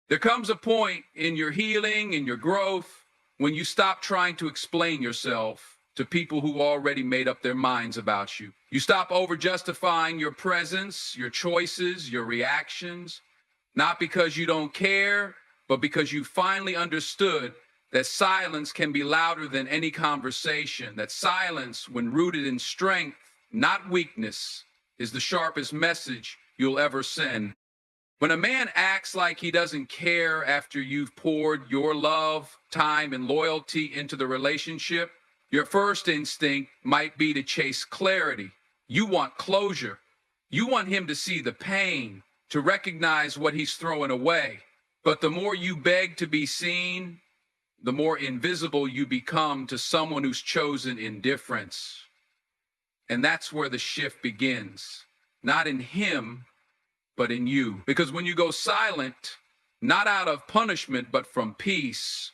There comes a point in your healing and your growth when you stop trying to explain yourself to people who already made up their minds about you. You stop over justifying your presence, your choices, your reactions, not because you don't care, but because you finally understood that silence can be louder than any conversation, that silence, when rooted in strength, not weakness, is the sharpest message you'll ever send. When a man acts like he doesn't care after you've poured your love, time, and loyalty into the relationship, your first instinct might be to chase clarity. You want closure. You want him to see the pain, to recognize what he's throwing away. But the more you beg to be seen, the more invisible you become to someone who's chosen indifference. And that's where the shift begins. Not in him, but in you. Because when you go silent, not out of punishment, but from peace,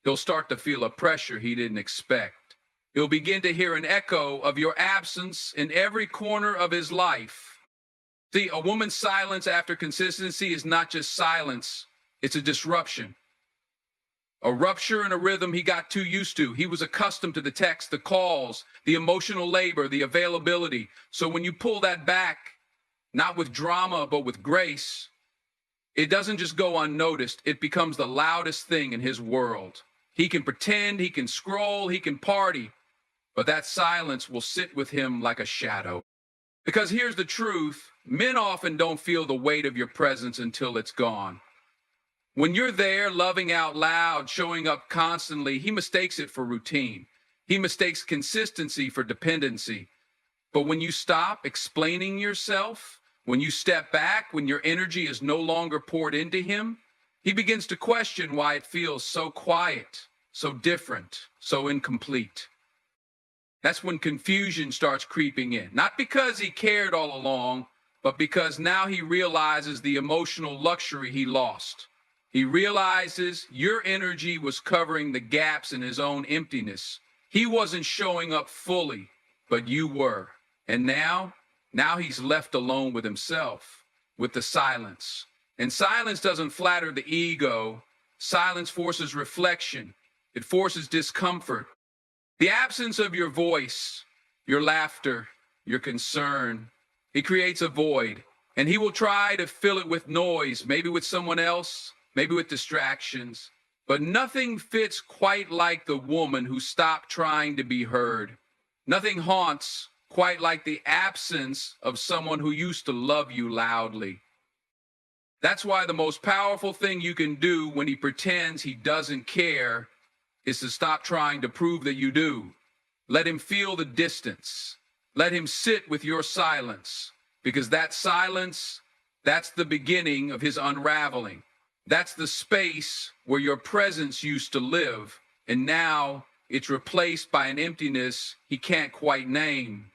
he'll start to feel a pressure he didn't expect. He'll begin to hear an echo of your absence in every corner of his life. See, a woman's silence after consistency is not just silence, it's a disruption. A rupture in a rhythm he got too used to. He was accustomed to the text, the calls, the emotional labor, the availability. So when you pull that back, not with drama, but with grace, it doesn't just go unnoticed. It becomes the loudest thing in his world. He can pretend, he can scroll, he can party, but that silence will sit with him like a shadow. Because here's the truth, men often don't feel the weight of your presence until it's gone. When you're there, loving out loud, showing up constantly, he mistakes it for routine. He mistakes consistency for dependency. But when you stop explaining yourself, when you step back, when your energy is no longer poured into him, he begins to question why it feels so quiet, so different, so incomplete. That's when confusion starts creeping in. Not because he cared all along, but because now he realizes the emotional luxury he lost. He realizes your energy was covering the gaps in his own emptiness. He wasn't showing up fully, but you were. And now he's left alone with himself, with the silence. And silence doesn't flatter the ego. Silence forces reflection. It forces discomfort. The absence of your voice, your laughter, your concern, it creates a void. And he will try to fill it with noise, maybe with someone else, maybe with distractions. But nothing fits quite like the woman who stopped trying to be heard. Nothing haunts quite like the absence of someone who used to love you loudly. That's why the most powerful thing you can do when he pretends he doesn't care is to stop trying to prove that you do. Let him feel the distance. Let him sit with your silence, because that silence, that's the beginning of his unraveling. That's the space where your presence used to live, and now it's replaced by an emptiness he can't quite name.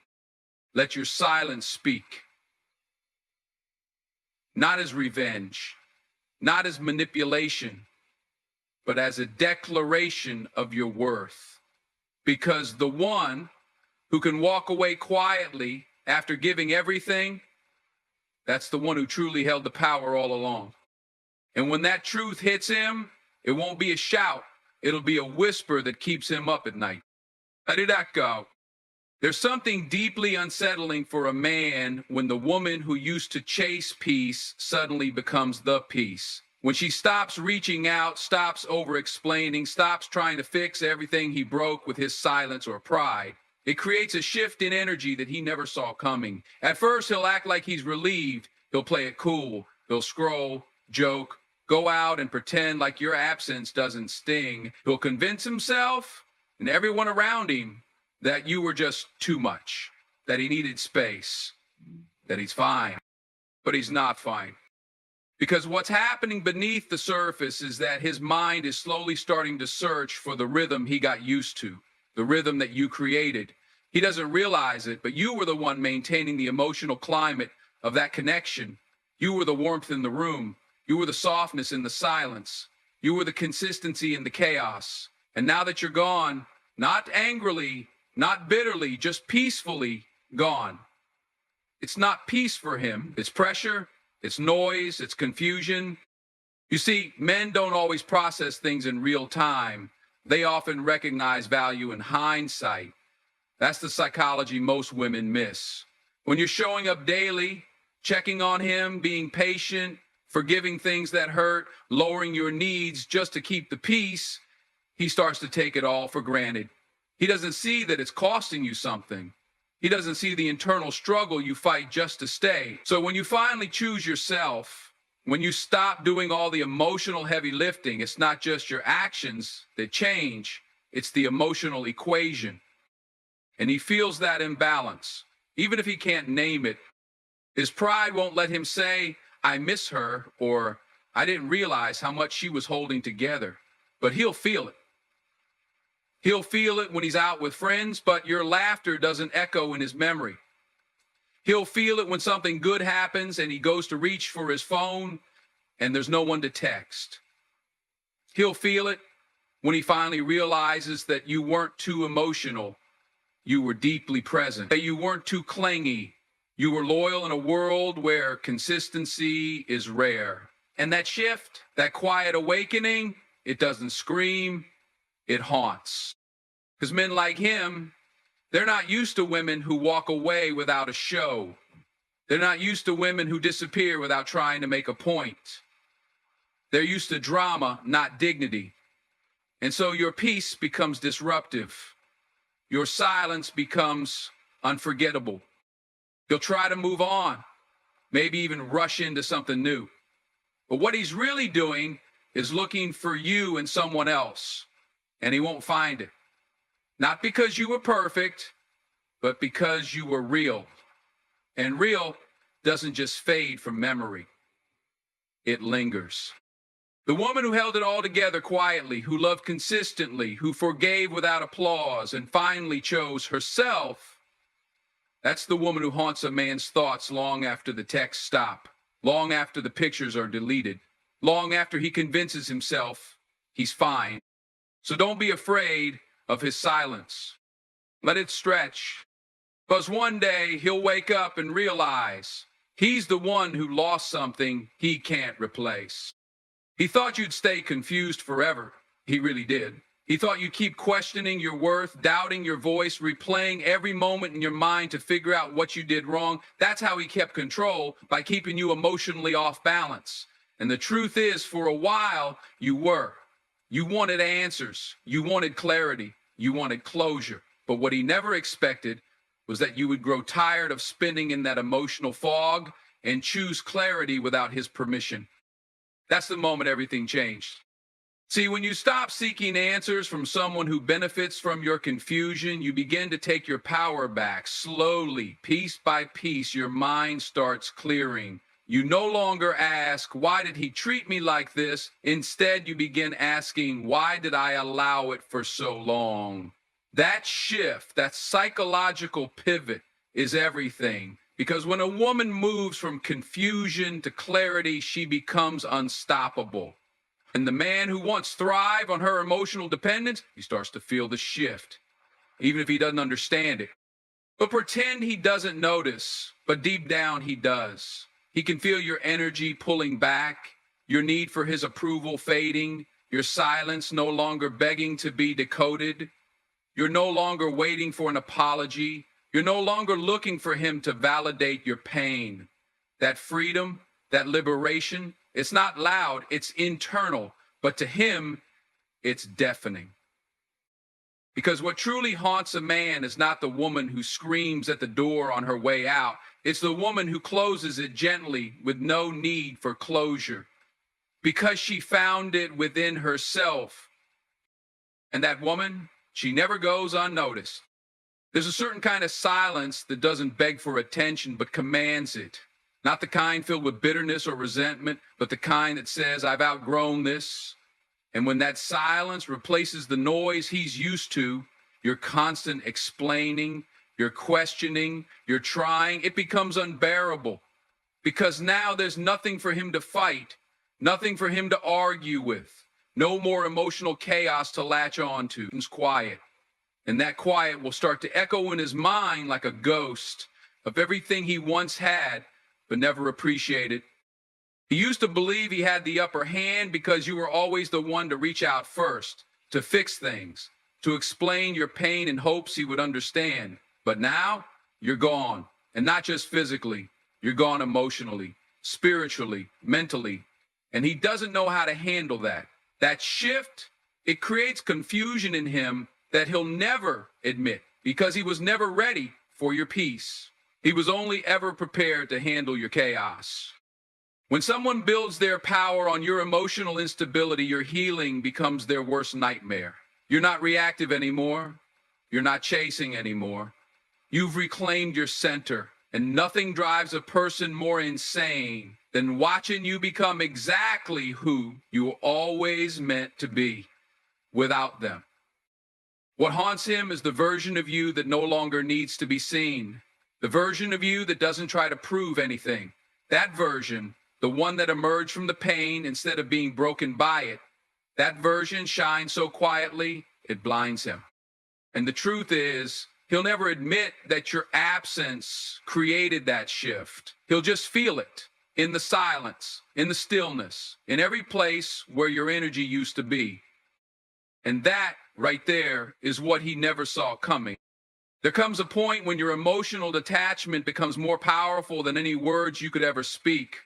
Let your silence speak. Not as revenge, not as manipulation, but as a declaration of your worth. Because the one who can walk away quietly after giving everything, that's the one who truly held the power all along. And when that truth hits him, it won't be a shout. It'll be a whisper that keeps him up at night. How did that go? There's something deeply unsettling for a man when the woman who used to chase peace suddenly becomes the peace. When she stops reaching out, stops over-explaining, stops trying to fix everything he broke with his silence or pride. It creates a shift in energy that he never saw coming. At first, he'll act like he's relieved. He'll play it cool. He'll scroll, joke, go out and pretend like your absence doesn't sting. He'll convince himself and everyone around him that you were just too much, that he needed space, that he's fine. But he's not fine. Because what's happening beneath the surface is that his mind is slowly starting to search for the rhythm he got used to, the rhythm that you created. He doesn't realize it, but you were the one maintaining the emotional climate of that connection. You were the warmth in the room. You were the softness in the silence. You were the consistency in the chaos. And now that you're gone, not angrily, not bitterly, just peacefully gone. It's not peace for him. It's pressure, it's noise, it's confusion. You see, men don't always process things in real time. They often recognize value in hindsight. That's the psychology most women miss. When you're showing up daily, checking on him, being patient, forgiving things that hurt, lowering your needs just to keep the peace, he starts to take it all for granted. He doesn't see that it's costing you something. He doesn't see the internal struggle you fight just to stay. So when you finally choose yourself, when you stop doing all the emotional heavy lifting, it's not just your actions that change, it's the emotional equation. And he feels that imbalance, even if he can't name it. His pride won't let him say, I miss her, or I didn't realize how much she was holding together. But he'll feel it. He'll feel it when he's out with friends, but your laughter doesn't echo in his memory. He'll feel it when something good happens and he goes to reach for his phone and there's no one to text. He'll feel it when he finally realizes that you weren't too emotional. You were deeply present. That you weren't too clingy. You were loyal in a world where consistency is rare. And that shift, that quiet awakening, it doesn't scream, it haunts. Because men like him, they're not used to women who walk away without a show. They're not used to women who disappear without trying to make a point. They're used to drama, not dignity. And so your peace becomes disruptive. Your silence becomes unforgettable. You'll try to move on, maybe even rush into something new. But what he's really doing is looking for you in someone else, and he won't find it. Not because you were perfect, but because you were real. And real doesn't just fade from memory. It lingers. The woman who held it all together quietly, who loved consistently, who forgave without applause, and finally chose herself, that's the woman who haunts a man's thoughts long after the texts stop, long after the pictures are deleted, long after he convinces himself he's fine. So don't be afraid of his silence. Let it stretch. Because one day he'll wake up and realize he's the one who lost something he can't replace. He thought you'd stay confused forever. He really did. He thought you'd keep questioning your worth, doubting your voice, replaying every moment in your mind to figure out what you did wrong. That's how he kept control, by keeping you emotionally off balance. And the truth is, for a while, you were. You wanted answers. You wanted clarity. You wanted closure. But what he never expected was that you would grow tired of spinning in that emotional fog and choose clarity without his permission. That's the moment everything changed. See, when you stop seeking answers from someone who benefits from your confusion, you begin to take your power back. Slowly, piece by piece, your mind starts clearing. You no longer ask, why did he treat me like this? Instead, you begin asking, why did I allow it for so long? That shift, that psychological pivot is everything. Because when a woman moves from confusion to clarity, she becomes unstoppable. And the man who once thrived on her emotional dependence, he starts to feel the shift, even if he doesn't understand it. But pretend he doesn't notice, but deep down he does. He can feel your energy pulling back, your need for his approval fading, your silence no longer begging to be decoded. You're no longer waiting for an apology. You're no longer looking for him to validate your pain. That freedom, that liberation, it's not loud, it's internal, but to him, it's deafening. Because what truly haunts a man is not the woman who screams at the door on her way out. It's the woman who closes it gently with no need for closure. Because she found it within herself. And that woman, she never goes unnoticed. There's a certain kind of silence that doesn't beg for attention, but commands it. Not the kind filled with bitterness or resentment, but the kind that says, I've outgrown this. And when that silence replaces the noise he's used to, your constant explaining, your questioning, your trying, it becomes unbearable. Because now there's nothing for him to fight, nothing for him to argue with, no more emotional chaos to latch on to. It's quiet. And that quiet will start to echo in his mind like a ghost of everything he once had, but never appreciated. He used to believe he had the upper hand because you were always the one to reach out first, to fix things, to explain your pain in hopes he would understand. But now, you're gone. And not just physically, you're gone emotionally, spiritually, mentally. And he doesn't know how to handle that. That shift, it creates confusion in him that he'll never admit because he was never ready for your peace. He was only ever prepared to handle your chaos. When someone builds their power on your emotional instability, your healing becomes their worst nightmare. You're not reactive anymore. You're not chasing anymore. You've reclaimed your center, and nothing drives a person more insane than watching you become exactly who you were always meant to be without them. What haunts him is the version of you that no longer needs to be seen, the version of you that doesn't try to prove anything. That version, the one that emerged from the pain instead of being broken by it, that version shines so quietly, it blinds him. And the truth is, he'll never admit that your absence created that shift. He'll just feel it in the silence, in the stillness, in every place where your energy used to be. And that right there is what he never saw coming. There comes a point when your emotional detachment becomes more powerful than any words you could ever speak.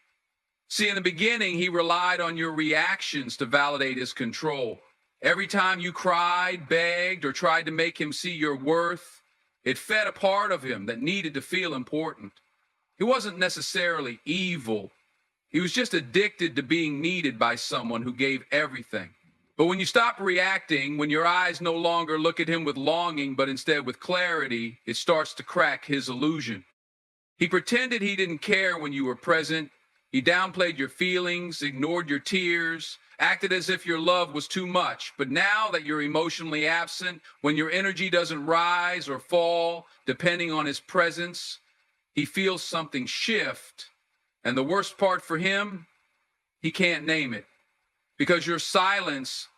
See, in the beginning, he relied on your reactions to validate his control. Every time you cried, begged, or tried to make him see your worth, it fed a part of him that needed to feel important. He wasn't necessarily evil. He was just addicted to being needed by someone who gave everything. But when you stop reacting, when your eyes no longer look at him with longing, but instead with clarity, it starts to crack his illusion. He pretended he didn't care when you were present. He downplayed your feelings, ignored your tears, acted as if your love was too much. But now that you're emotionally absent, when your energy doesn't rise or fall, depending on his presence, he feels something shift. And the worst part for him, he can't name it. Because your silence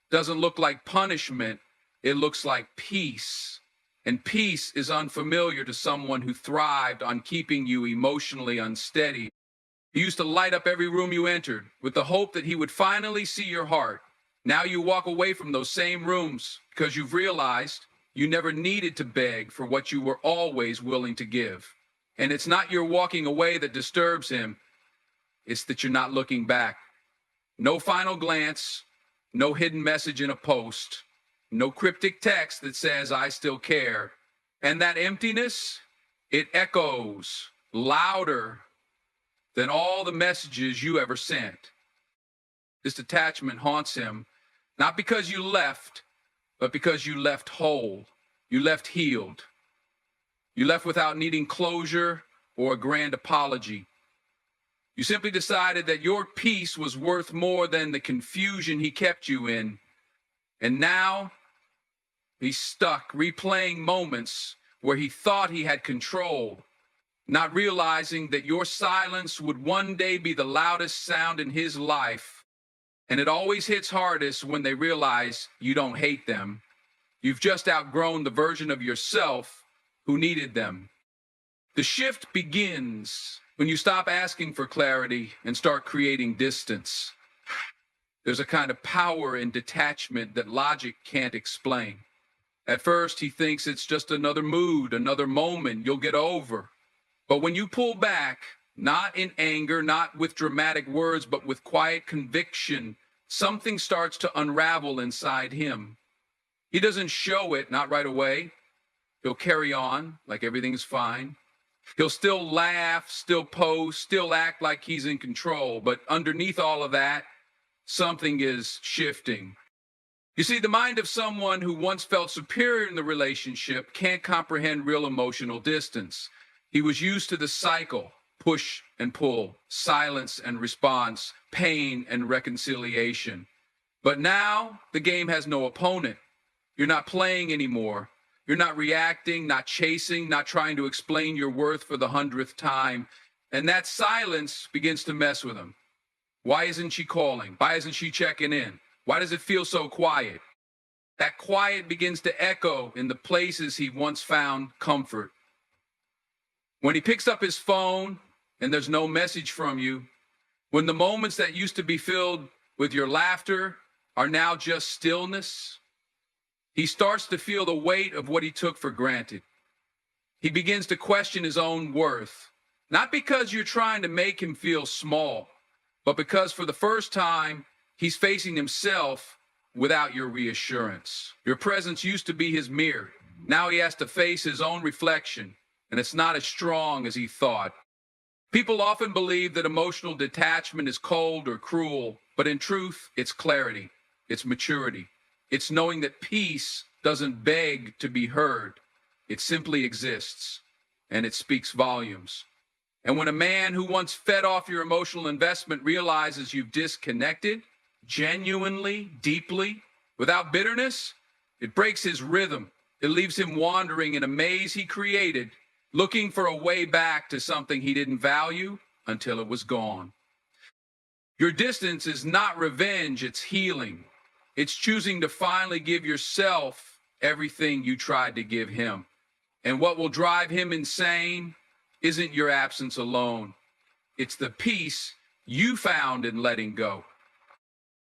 doesn't look like punishment, it looks like peace. And peace is unfamiliar to someone who thrived on keeping you emotionally unsteady. He used to light up every room you entered with the hope that he would finally see your heart. Now you walk away from those same rooms because you've realized you never needed to beg for what you were always willing to give. And it's not your walking away that disturbs him, it's that you're not looking back. No final glance, no hidden message in a post, no cryptic text that says, "I still care." And that emptiness, it echoes louder than all the messages you ever sent. This detachment haunts him, not because you left, but because you left whole. You left healed. You left without needing closure or a grand apology. You simply decided that your peace was worth more than the confusion he kept you in. And now, he's stuck replaying moments where he thought he had control, not realizing that your silence would one day be the loudest sound in his life. And it always hits hardest when they realize you don't hate them. You've just outgrown the version of yourself who needed them. The shift begins when you stop asking for clarity and start creating distance. There's a kind of power in detachment that logic can't explain. At first, he thinks it's just another mood, another moment you'll get over. But when you pull back, not in anger, not with dramatic words, but with quiet conviction, something starts to unravel inside him. He doesn't show it, not right away. He'll carry on like everything's fine. He'll still laugh, still post, still act like he's in control. But underneath all of that, something is shifting. You see, the mind of someone who once felt superior in the relationship can't comprehend real emotional distance. He was used to the cycle, push and pull, silence and response, pain and reconciliation. But now the game has no opponent. You're not playing anymore. You're not reacting, not chasing, not trying to explain your worth for the 100th time. And that silence begins to mess with him. Why isn't she calling? Why isn't she checking in? Why does it feel so quiet? That quiet begins to echo in the places he once found comfort. When he picks up his phone and there's no message from you, When the moments that used to be filled with your laughter are now just stillness, he starts to feel the weight of what he took for granted. He begins to question his own worth, not because you're trying to make him feel small, but because for the first time, he's facing himself without your reassurance. Your presence used to be his mirror. Now he has to face his own reflection, and it's not as strong as he thought. People often believe that emotional detachment is cold or cruel, but in truth, it's clarity, it's maturity. It's knowing that peace doesn't beg to be heard. It simply exists, and it speaks volumes. And when a man who once fed off your emotional investment realizes you've disconnected, genuinely, deeply, without bitterness, it breaks his rhythm. It leaves him wandering in a maze he created, looking for a way back to something he didn't value until it was gone. Your distance is not revenge, it's healing. It's choosing to finally give yourself everything you tried to give him. And what will drive him insane isn't your absence alone. It's the peace you found in letting go.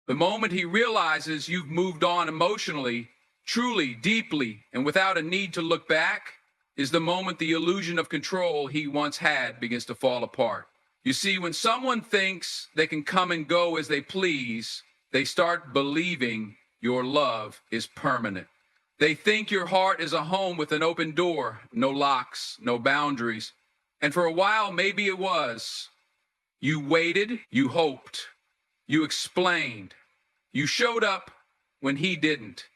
The moment he realizes you've moved on emotionally, truly, deeply, and without a need to look back, is the moment the illusion of control he once had begins to fall apart. You see, when someone thinks they can come and go as they please, they start believing your love is permanent. They think your heart is a home with an open door, no locks, no boundaries. And for a while, maybe it was. You waited, you hoped, you explained, you showed up when he didn't.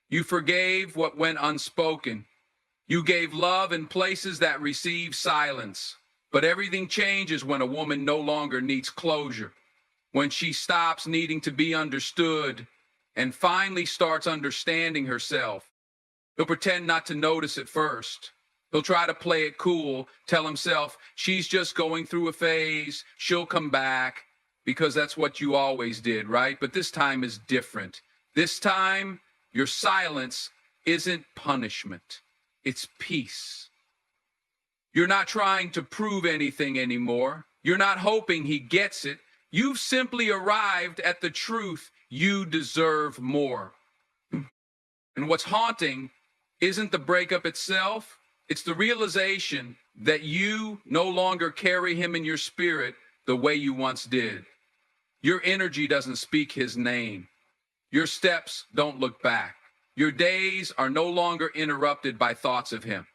You forgave what went unspoken. You gave love in places that receive silence. But everything changes when a woman no longer needs closure, when she stops needing to be understood and finally starts understanding herself. He'll pretend not to notice at first. He'll try to play it cool, tell himself she's just going through a phase, she'll come back, because that's what you always did, right? But this time is different. This time, your silence isn't punishment, it's peace. You're not trying to prove anything anymore. You're not hoping he gets it. You've simply arrived at the truth: you deserve more. And what's haunting isn't the breakup itself, it's the realization that you no longer carry him in your spirit the way you once did. Your energy doesn't speak his name. Your steps don't look back. Your days are no longer interrupted by thoughts of him.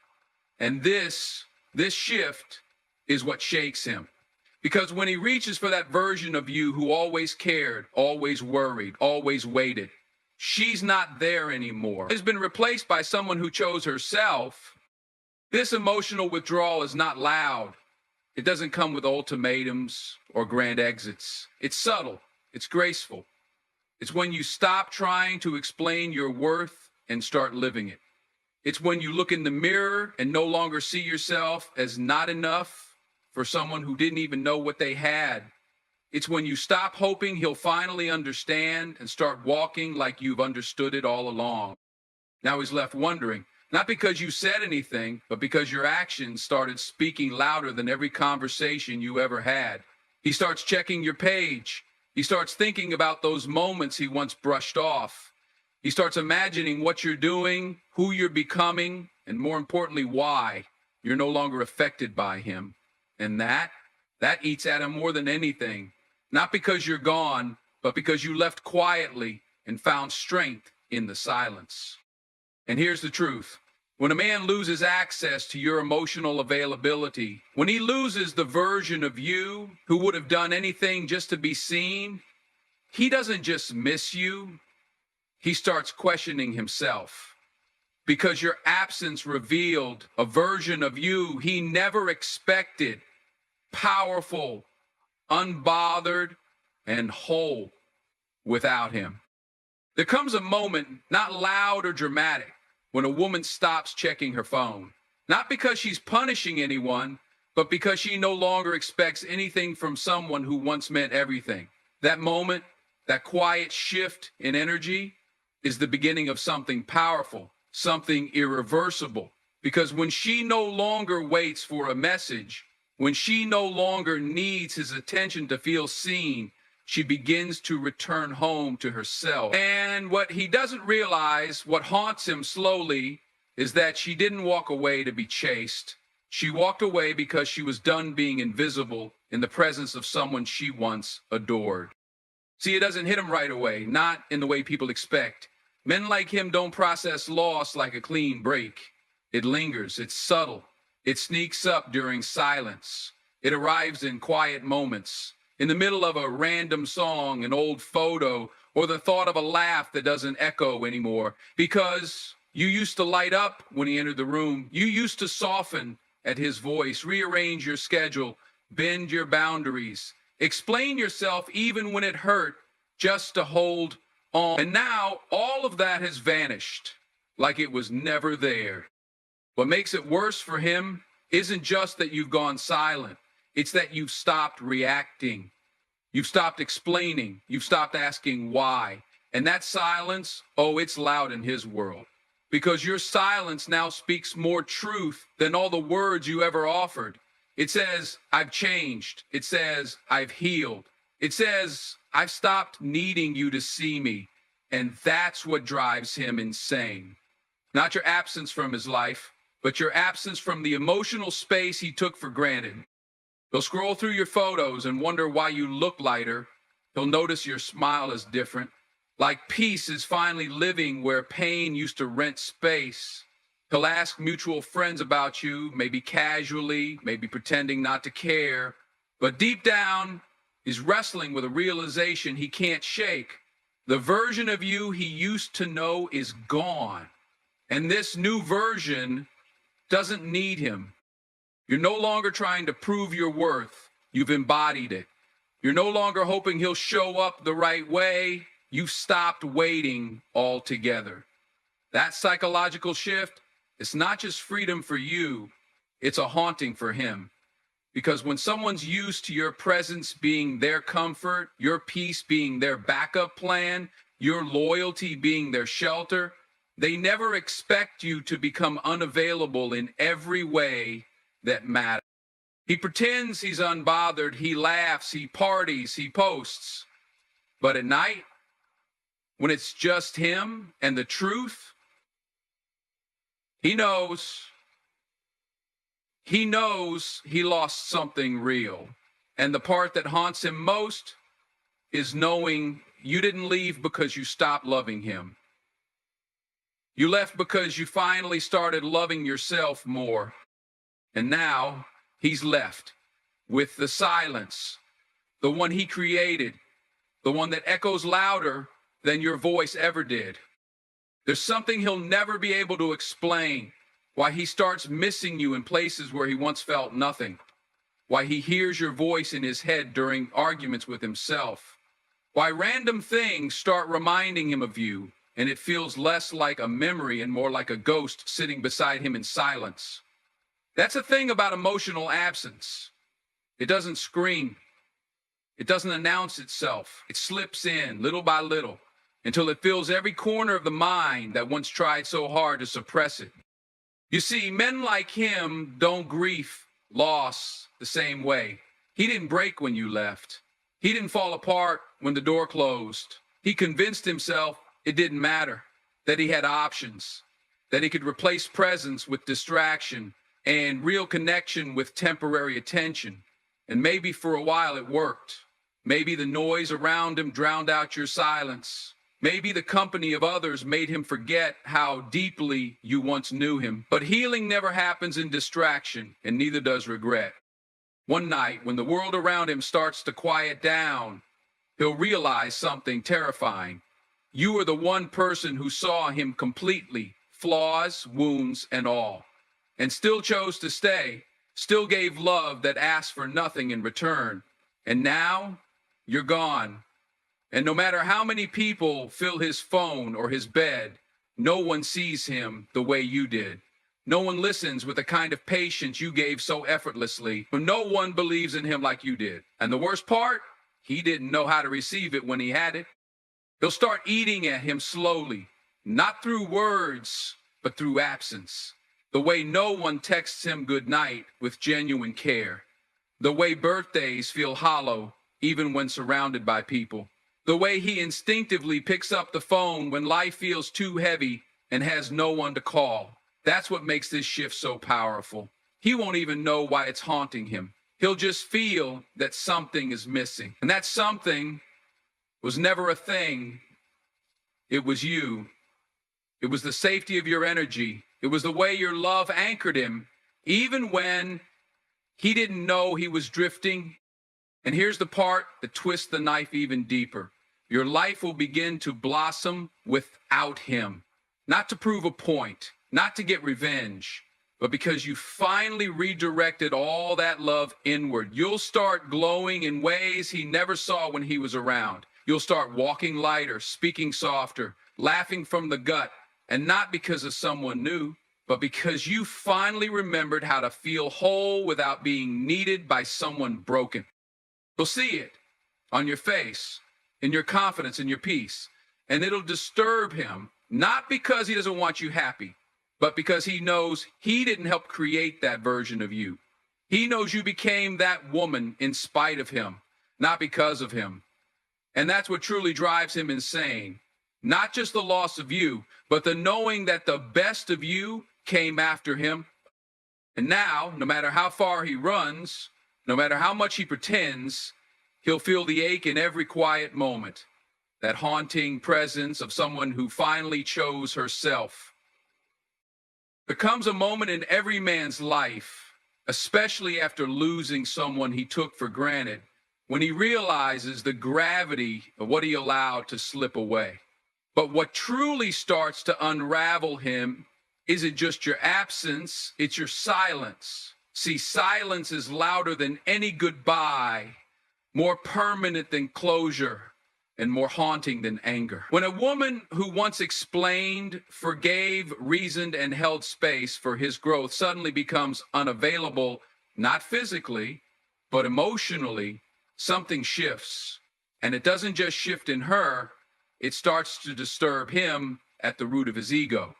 And this shift is what shakes him. Because when he reaches for that version of you who always cared, always worried, always waited, she's not there anymore. Has been replaced by someone who chose herself. This emotional withdrawal is not loud. It doesn't come with ultimatums or grand exits. It's subtle. It's graceful. It's when you stop trying to explain your worth and start living it. It's when you look in the mirror and no longer see yourself as not enough for someone who didn't even know what they had. It's when you stop hoping he'll finally understand and start walking like you've understood it all along. Now he's left wondering, not because you said anything, but because your actions started speaking louder than every conversation you ever had. He starts checking your page. He starts thinking about those moments he once brushed off. He starts imagining what you're doing, who you're becoming, and more importantly, why you're no longer affected by him. And that eats at him more than anything. Not because you're gone, but because you left quietly and found strength in the silence. And here's the truth. When a man loses access to your emotional availability, when he loses the version of you who would have done anything just to be seen, he doesn't just miss you, he starts questioning himself. Because your absence revealed a version of you he never expected, powerful, unbothered, and whole without him. There comes a moment, not loud or dramatic, when a woman stops checking her phone. Not because she's punishing anyone, but because she no longer expects anything from someone who once meant everything. That moment, that quiet shift in energy, is the beginning of something powerful, something irreversible. Because when she no longer waits for a message, When she no longer needs his attention to feel seen, she begins to return home to herself. And what he doesn't realize, what haunts him slowly, is that she didn't walk away to be chased. She walked away because she was done being invisible in the presence of someone she once adored. See, it doesn't hit him right away, not in the way people expect. Men like him don't process loss like a clean break. It lingers, it's subtle, it sneaks up during silence. It arrives in quiet moments, in the middle of a random song, an old photo, or the thought of a laugh that doesn't echo anymore. Because you used to light up when he entered the room. You used to soften at his voice, rearrange your schedule, bend your boundaries, explain yourself even when it hurt, just to hold on. And now all of that has vanished, like it was never there. What makes it worse for him isn't just that you've gone silent. It's that you've stopped reacting. You've stopped explaining. You've stopped asking why. And that silence, oh, it's loud in his world. Because your silence now speaks more truth than all the words you ever offered. It says, I've changed. It says, I've healed. It says, I've stopped needing you to see me. And that's what drives him insane. Not your absence from his life, but your absence from the emotional space he took for granted. He'll scroll through your photos and wonder why you look lighter. He'll notice your smile is different. Like peace is finally living where pain used to rent space. He'll ask mutual friends about you, maybe casually, maybe pretending not to care. But deep down, he's wrestling with a realization he can't shake. The version of you he used to know is gone. And this new version doesn't need him. You're no longer trying to prove your worth. You've embodied it. You're no longer hoping he'll show up the right way. You've stopped waiting altogether. That psychological shift, it's not just freedom for you, it's a haunting for him. Because when someone's used to your presence being their comfort, your peace being their backup plan, your loyalty being their shelter, they never expect you to become unavailable in every way that matters. He pretends he's unbothered, he laughs, he parties, he posts. But at night, when it's just him and the truth, he knows he lost something real. And the part that haunts him most is knowing you didn't leave because you stopped loving him. You left because you finally started loving yourself more. And now he's left with the silence, the one he created, the one that echoes louder than your voice ever did. There's something he'll never be able to explain, why he starts missing you in places where he once felt nothing, why he hears your voice in his head during arguments with himself, why random things start reminding him of you, and it feels less like a memory and more like a ghost sitting beside him in silence. That's the thing about emotional absence. It doesn't scream. It doesn't announce itself. It slips in little by little until it fills every corner of the mind that once tried so hard to suppress it. You see, men like him don't grieve loss the same way. He didn't break when you left. He didn't fall apart when the door closed. He convinced himself it didn't matter, that he had options, that he could replace presence with distraction and real connection with temporary attention. And maybe for a while it worked. Maybe the noise around him drowned out your silence. Maybe the company of others made him forget how deeply you once knew him. But healing never happens in distraction, and neither does regret. One night, when the world around him starts to quiet down, he'll realize something terrifying. You were the one person who saw him completely, flaws, wounds, and all, and still chose to stay, still gave love that asked for nothing in return. And now, you're gone. And no matter how many people fill his phone or his bed, no one sees him the way you did. No one listens with the kind of patience you gave so effortlessly, but no one believes in him like you did. And the worst part, he didn't know how to receive it when he had it. He'll start eating at him slowly, not through words, but through absence. The way no one texts him good night with genuine care. The way birthdays feel hollow even when surrounded by people. The way he instinctively picks up the phone when life feels too heavy and has no one to call. That's what makes this shift so powerful. He won't even know why it's haunting him. He'll just feel that something is missing. And that something was never a thing. It was you. It was the safety of your energy. It was the way your love anchored him, even when he didn't know he was drifting. And here's the part that twists the knife even deeper. Your life will begin to blossom without him. Not to prove a point, not to get revenge, but because you finally redirected all that love inward. You'll start glowing in ways he never saw when he was around. You'll start walking lighter, speaking softer, laughing from the gut, and not because of someone new, but because you finally remembered how to feel whole without being needed by someone broken. You'll see it on your face, in your confidence, in your peace, and it'll disturb him, not because he doesn't want you happy, but because he knows he didn't help create that version of you. He knows you became that woman in spite of him, not because of him. And that's what truly drives him insane. Not just the loss of you, but the knowing that the best of you came after him. And now, no matter how far he runs, no matter how much he pretends, he'll feel the ache in every quiet moment, that haunting presence of someone who finally chose herself. There comes a moment in every man's life, especially after losing someone he took for granted, when he realizes the gravity of what he allowed to slip away. But what truly starts to unravel him isn't just your absence, it's your silence. See, silence is louder than any goodbye, more permanent than closure, and more haunting than anger. When a woman who once explained, forgave, reasoned, and held space for his growth suddenly becomes unavailable, not physically, but emotionally, something shifts. And it doesn't just shift in her, it starts to disturb him at the root of his ego.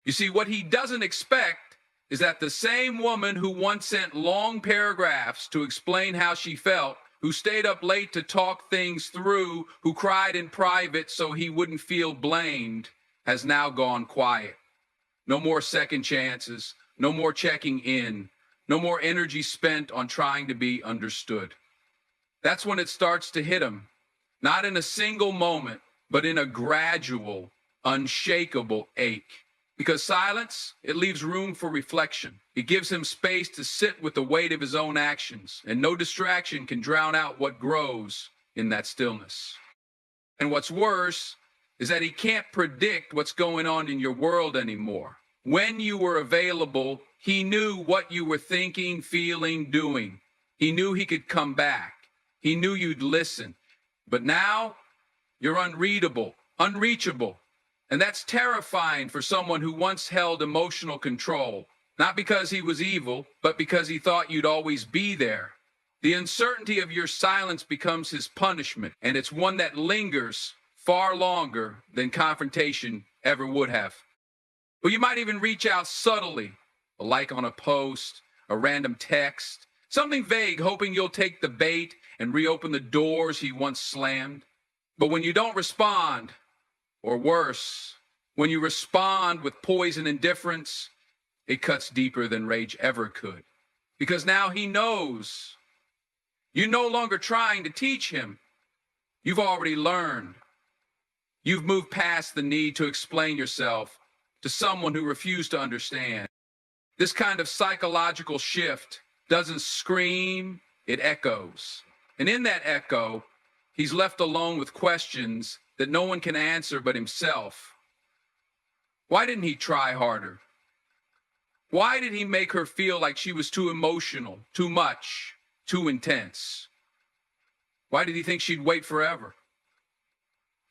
You see, what he doesn't expect is that the same woman who once sent long paragraphs to explain how she felt, who stayed up late to talk things through, who cried in private so he wouldn't feel blamed, has now gone quiet. No more second chances, no more checking in, no more energy spent on trying to be understood. That's when it starts to hit him, not in a single moment, but in a gradual, unshakable ache. Because silence, it leaves room for reflection. It gives him space to sit with the weight of his own actions, and no distraction can drown out what grows in that stillness. And what's worse is that he can't predict what's going on in your world anymore. When you were available, he knew what you were thinking, feeling, doing. He knew he could come back. He knew you'd listen. But now, you're unreadable, unreachable. And that's terrifying for someone who once held emotional control, not because he was evil, but because he thought you'd always be there. The uncertainty of your silence becomes his punishment, and it's one that lingers far longer than confrontation ever would have. But you might even reach out subtly, a like on a post, a random text, something vague, hoping you'll take the bait and reopen the doors he once slammed. But when you don't respond, or worse, when you respond with poison indifference, it cuts deeper than rage ever could. Because now he knows. You're no longer trying to teach him. You've already learned. You've moved past the need to explain yourself to someone who refused to understand. This kind of psychological shift doesn't scream, it echoes. And in that echo, he's left alone with questions that no one can answer but himself. Why didn't he try harder? Why did he make her feel like she was too emotional, too much, too intense? Why did he think she'd wait forever?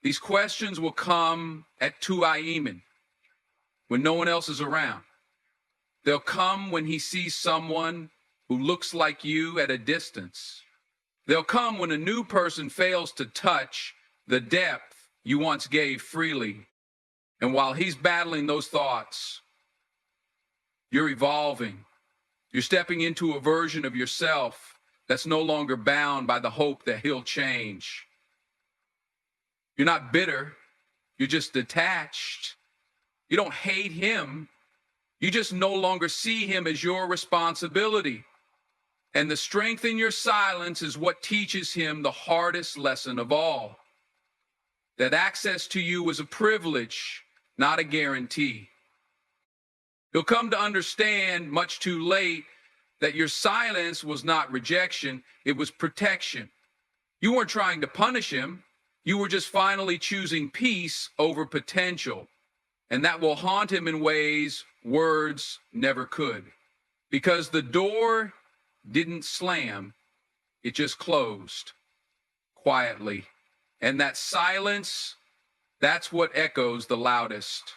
These questions will come at 2 a.m. when no one else is around. They'll come when he sees someone who looks like you at a distance. They'll come when a new person fails to touch the depth you once gave freely. And while he's battling those thoughts, you're evolving. You're stepping into a version of yourself that's no longer bound by the hope that he'll change. You're not bitter, you're just detached. You don't hate him, you just no longer see him as your responsibility. And the strength in your silence is what teaches him the hardest lesson of all: that access to you was a privilege, not a guarantee. You'll come to understand much too late that your silence was not rejection, it was protection. You weren't trying to punish him, you were just finally choosing peace over potential. And that will haunt him in ways words never could. Because the door didn't slam, it just closed quietly. And that silence, that's what echoes the loudest.